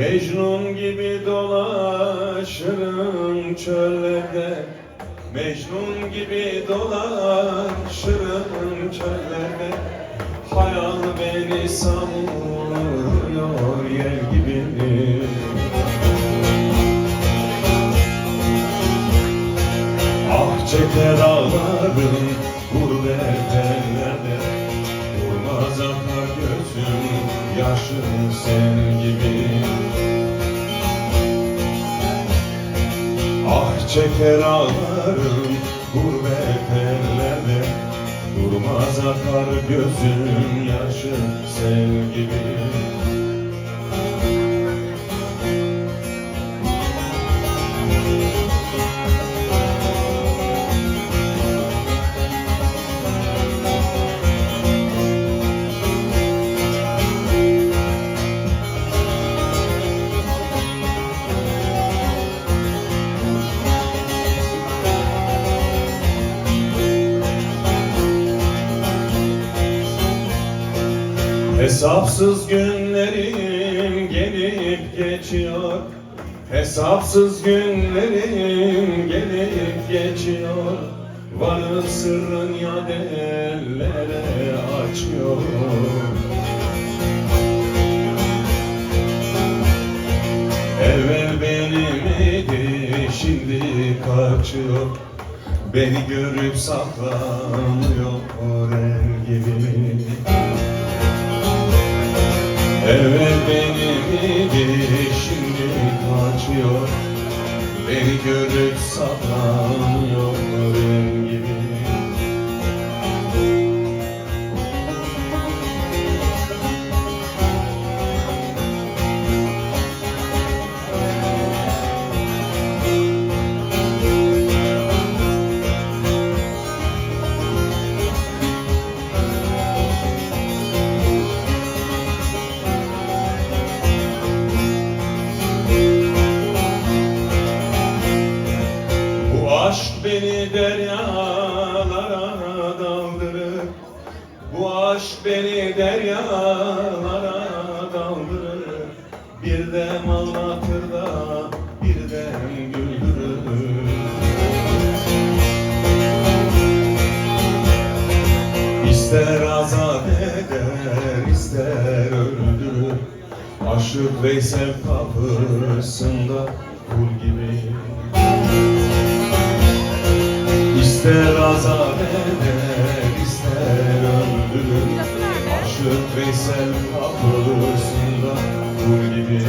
Mecnun gibi dolaşırım çöllerde, Mecnun gibi dolaşırım çöllerde. Hayal beni savuruyor yel gibi. Ah çeker ağlarım gurbet ellerde, durmaz akar gözüm yaşım sen gibi. Ah çeker ağlarım gurbet ellerde, durmaz akar gözüm yaşım sen gibi. Hesapsız günlerim gelip geçiyor, hesapsız günlerim gelip geçiyor. Varın sırrın ya ellere açıyor. Evvel benim idi, şimdi kaçıyor. Beni görüp saklanıyor el gibi. Evvel benim idi, şimdi kaçıyor. Beni görüp saklanıyor el gibi. Aşk beni deryalara daldırır, bu aşk beni deryalara daldırır. Bir dem ağlatır da bir dem güldürür. İster azat eder, ister öldürür. Aşık Veysel kapısında kul gibi. İster azat eder, ister öldürür. Aşık Veysel kapısında kul gibi.